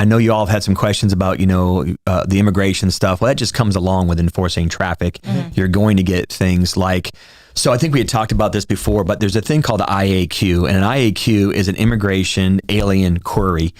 I know you all have had some questions about, the immigration stuff. Well, that just comes along with enforcing traffic. You're going to get things like, so I think we had talked about this before, but there's a thing called IAQ, and an IAQ is an immigration alien query.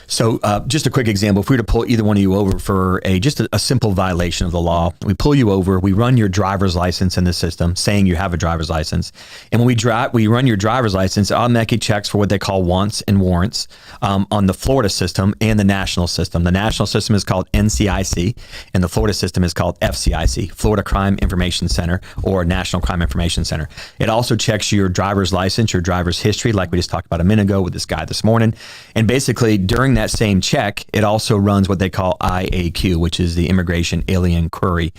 So just a quick example, if we were to pull either one of you over for just a simple violation of the law, we pull you over, we run your driver's license in the system saying you have a driver's license. And when we run your driver's license, it automatically checks for what they call wants and warrants on the Florida system and the national system. The national system is called NCIC, and the Florida system is called FCIC, Florida Crime Information Center, or National Crime Information Center. It also checks your driver's license, your driver's history, like we just talked about a minute ago with this guy this morning. And basically during that same check, it also runs what they call IAQ, which is the Immigration Alien Query.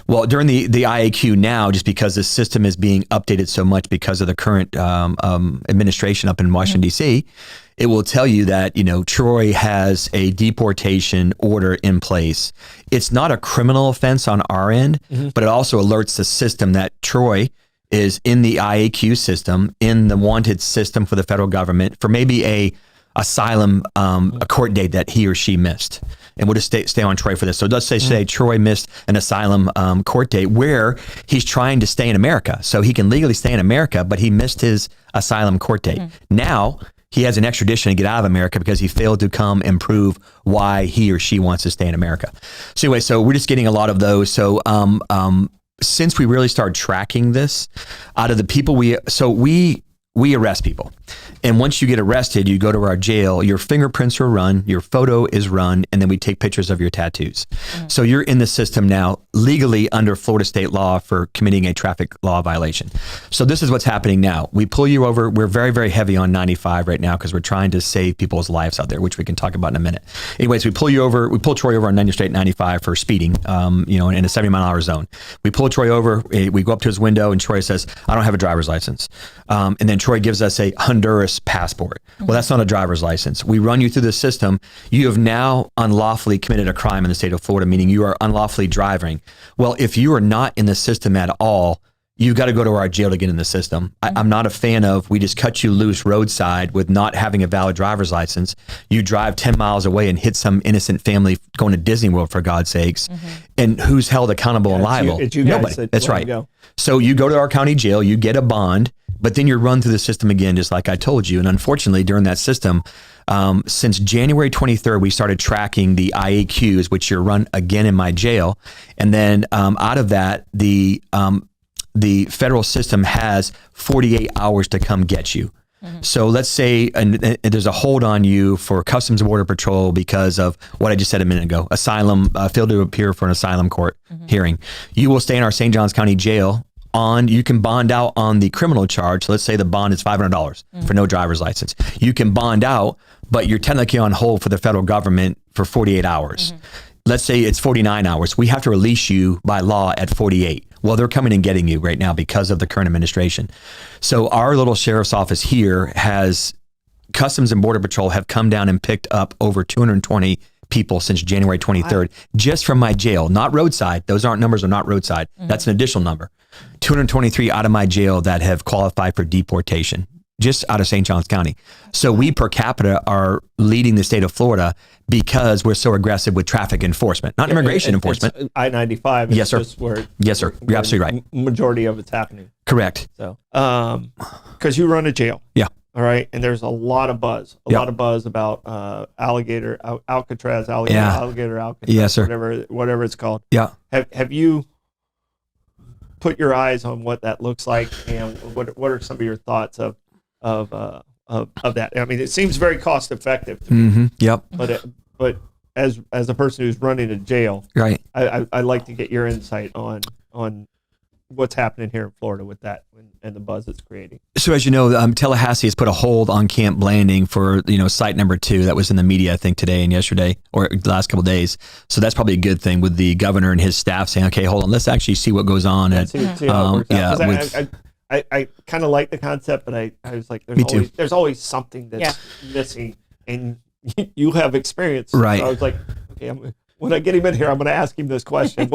Well, during the IAQ now, just because the system is being updated so much because of the current administration up in Washington, D.C., it will tell you that, Troy has a deportation order in place. It's not a criminal offense on our end, but it also alerts the system that Troy is in the IAQ system, in the wanted system for the federal government for maybe a asylum, a court date that he or she missed. And we'll just stay on Troy for this. So it does say Troy missed an asylum court date where he's trying to stay in America. So he can legally stay in America, but he missed his asylum court date. Now he has an extradition to get out of America because he failed to come and prove why he or she wants to stay in America. So anyway, so we're just getting a lot of those. So since we really started tracking this, out of the people we arrest people. And once you get arrested, you go to our jail, your fingerprints are run, your photo is run, and then we take pictures of your tattoos. So you're in the system now legally under Florida state law for committing a traffic law violation. So this is what's happening now. We pull you over. We're very, very heavy on 95 right now because we're trying to save people's lives out there, which we can talk about in a minute. Anyways, we pull Troy over on 90 State 95 for speeding, in a 70-mile-an-hour zone. We pull Troy over, we go up to his window, and Troy says, I don't have a driver's license. And then Troy gives us a Honduras passport. Well, that's not a driver's license. We run you through the system. You have now unlawfully committed a crime in the state of Florida, meaning you are unlawfully driving. Well, if you are not in the system at all, you've got to go to our jail to get in the system. I'm not a fan of, we just cut you loose roadside with not having a valid driver's license. You drive 10 miles away and hit some innocent family going to Disney World, for God's sakes. And who's held accountable and liable? It's you guys. Nobody. That's right. So you go to our county jail, you get a bond, but then you're run through the system again, just like I told you. And unfortunately, during that system, since January 23rd, we started tracking the IAQs, which you're run again in my jail. And then out of that, the federal system has 48 hours to come get you. So let's say there's a hold on you for Customs and Border Patrol because of what I just said a minute ago, asylum, failed to appear for an asylum court hearing. You will stay in our St. Johns County jail. You can bond out on the criminal charge. Let's say the bond is $500 for no driver's license. You can bond out, but you're technically on hold for the federal government for 48 hours. Let's say it's 49 hours. We have to release you by law at 48. Well, they're coming and getting you right now because of the current administration. So our little sheriff's office here has Customs and Border Patrol have come down and picked up over 220 people since January 23rd, just from my jail, not roadside. Those numbers are not roadside. That's an additional number. 223 out of my jail that have qualified for deportation, just out of St. Johns County. So we per capita are leading the state of Florida because we're so aggressive with traffic enforcement, not immigration enforcement. I-95 is just where... Yes, sir. You're absolutely right. Majority of it's happening. Correct. So, because you run a jail. Yeah. All right. And there's a lot of buzz, about Alligator Alcatraz, Alligator Alcatraz, yes, sir. Whatever it's called. Yeah. Have you put your eyes on what that looks like, and what are some of your thoughts of that? I mean, it seems very cost effective to me. Yep. But as a person who's running a jail, right, I like to get your insight on what's happening here in Florida with that and the buzz it's creating. So as you know, Tallahassee has put a hold on Camp Blanding for, site number 2. That was in the media, I think, today and yesterday, or the last couple of days. So that's probably a good thing with the governor and his staff saying, okay, hold on, let's actually see what goes on. See how it works out. I kind of like the concept, but I was like, there's always something that's missing, and you have experience. Right. So I was like, okay, when I get him in here, I'm going to ask him this question.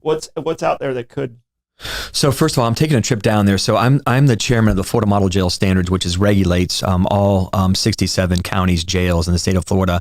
What's out there that could... So first of all, I'm taking a trip down there. So I'm the chairman of the Florida Model Jail Standards, which regulates all 67 counties, jails in the state of Florida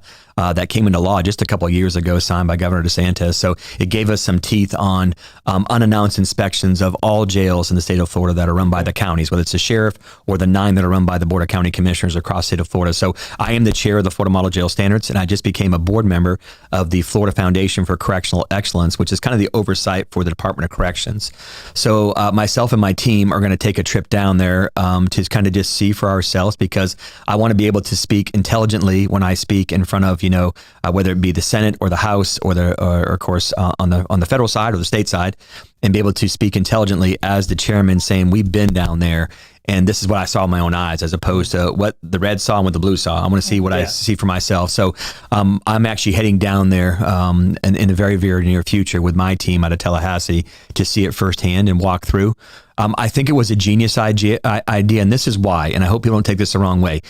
that came into law just a couple of years ago, signed by Governor DeSantis. So it gave us some teeth on unannounced inspections of all jails in the state of Florida that are run by the counties, whether it's the sheriff or the 9 that are run by the Board of County Commissioners across the state of Florida. So I am the chair of the Florida Model Jail Standards, and I just became a board member of the Florida Foundation for Correctional Excellence, which is kind of the oversight for the Department of Corrections. So myself and my team are going to take a trip down there to kind of just see for ourselves, because I want to be able to speak intelligently when I speak in front of, whether it be the Senate or the House or of course on the federal side or the state side, and be able to speak intelligently as the chairman, saying we've been down there and this is what I saw with my own eyes, as opposed to what the red saw and what the blue saw. I want to see what I see for myself. So I'm actually heading down there in the very, very near future with my team out of Tallahassee to see it firsthand and walk through. I think it was a genius idea, and this is why, and I hope people don't take this the wrong way.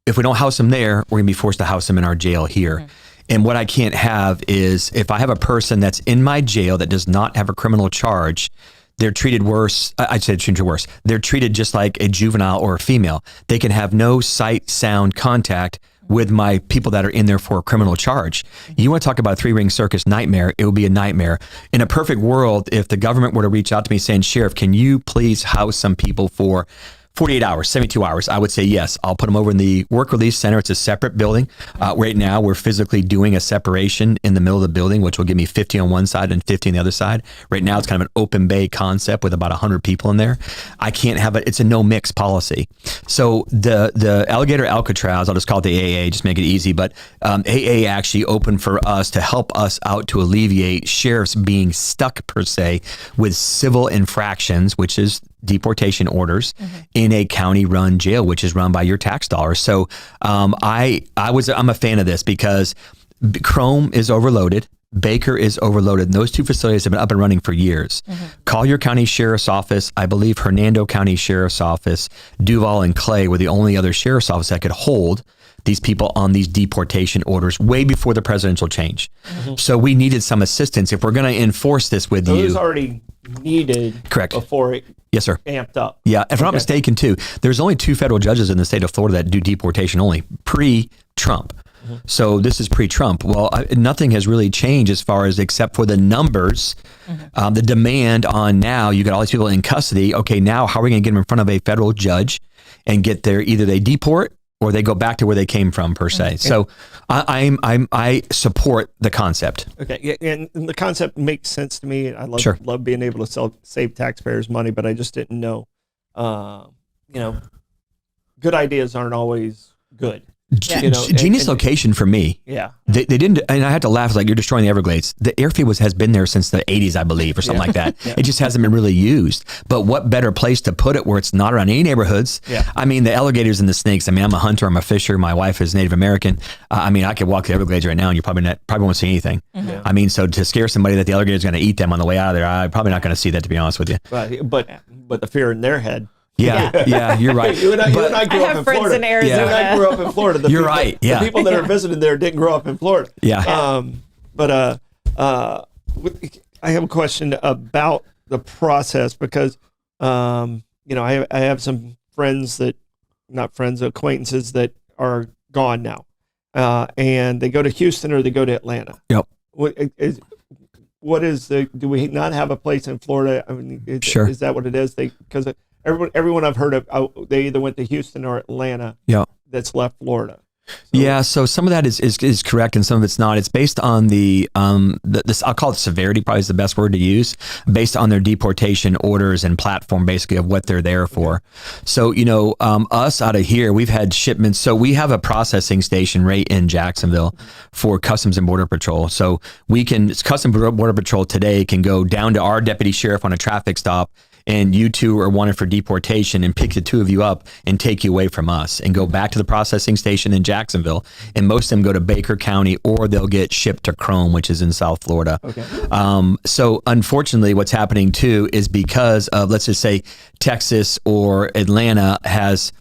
If we don't house them there, we're going to be forced to house them in our jail here. Mm-hmm. And what I can't have is, if I have a person that's in my jail that does not have a criminal charge, they're treated worse. I'd say treated worse. They're treated just like a juvenile or a female. They can have no sight, sound, contact with my people that are in there for a criminal charge. You want to talk about a 3-ring circus nightmare, it would be a nightmare. In a perfect world, if the government were to reach out to me saying, Sheriff, can you please house some people for 48 hours, 72 hours, I would say yes. I'll put them over in the work release center. It's a separate building. Right now, we're physically doing a separation in the middle of the building, which will give me 50 on one side and 50 on the other side. Right now, it's kind of an open bay concept with about 100 people in there. I can't have it. It's a no mix policy. So the Alligator Alcatraz, I'll just call it the AA, just make it easy. But AA actually opened for us to help us out to alleviate sheriffs being stuck, per se, with civil infractions, which is deportation orders in a county-run jail, which is run by your tax dollars. So I'm a fan of this because Chrome is overloaded. Baker is overloaded. And those two facilities have been up and running for years. Call your county sheriff's office. I believe Hernando County Sheriff's Office, Duval and Clay were the only other sheriff's office that could hold these people on these deportation orders way before the presidential change. So we needed some assistance. If we're going to enforce this with you. It was already needed. Correct. Before it yes, sir. amped up. Yeah. If I'm not mistaken, too, there's only 2 federal judges in the state of Florida that do deportation only, pre-Trump. So this is pre-Trump. Well, nothing has really changed as far as except for the numbers, the demand on now. You got all these people in custody. Okay, now how are we going to get them in front of a federal judge and get there? Either they deport or they go back to where they came from, per se. So I support the concept. Okay, and the concept makes sense to me. I love being able to save taxpayers money, but I just didn't know. Good ideas aren't always good. Genius location for me. Yeah. They didn't, and I had to laugh, like, you're destroying the Everglades. The airfield has been there since the 80s, I believe, or something like that. It just hasn't been really used. But what better place to put it where it's not around any neighborhoods? I mean, the alligators and the snakes. I mean, I'm a hunter, I'm a fisher. My wife is Native American. I mean, I could walk the Everglades right now and you probably won't see anything. I mean, so to scare somebody that the alligator is going to eat them on the way out of there, I'm probably not going to see that, to be honest with you. But the fear in their head. Yeah, you're right. You and I grew up in Florida. In Arizona. You and I grew up in Florida. You're right. Yeah. The people that are visiting there didn't grow up in Florida. Yeah. I have a question about the process because, I have some acquaintances that are gone now, and they go to Houston or they go to Atlanta. Yep. Do we not have a place in Florida? I mean, sure. Is that what it is? Because everyone I've heard of, they either went to Houston or Atlanta. Yeah. That's left Florida. So some of that is correct and some of it's not. It's based on this, I'll call it severity, probably is the best word to use, based on their deportation orders and platform, basically, of what they're there for. So, us out of here, we've had shipments. So we have a processing station right in Jacksonville for Customs and Border Patrol. So Customs and Border Patrol today can go down to our deputy sheriff on a traffic stop, and you two are wanted for deportation, and pick the 2 of you up and take you away from us and go back to the processing station in Jacksonville. And most of them go to Baker County, or they'll get shipped to Chrome, which is in South Florida. Okay. So unfortunately, what's happening too is because of, let's just say, Texas or Atlanta has,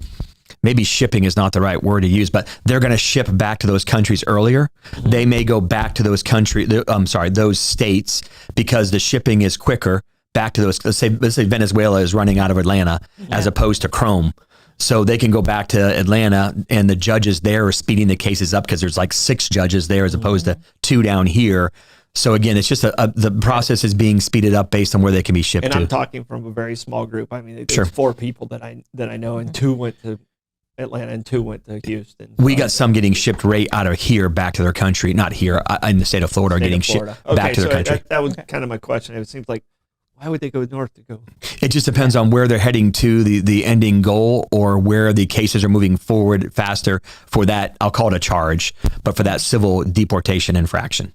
maybe shipping is not the right word to use, but they're going to ship back to those countries earlier. They may go back to those those states because the shipping is quicker back to those. Let's say Venezuela is running out of Atlanta as opposed to Chrome. So they can go back to Atlanta, and the judges there are speeding the cases up because there's like 6 judges there as opposed to 2 down here. So again, it's just the process is being speeded up based on where they can be shipped and to. I'm talking from a very small group. I mean, Sure. there's 4 people that I know, and 2 went to Atlanta and 2 went to Houston. We got some getting shipped right out of here back to their country, not here in the state of Florida, are getting shipped back to their country. That was kind of my question. It seems like, why would they go north to go? It just depends on where they're heading to the ending goal, or where the cases are moving forward faster for that. I'll call it a charge, but for that civil deportation infraction.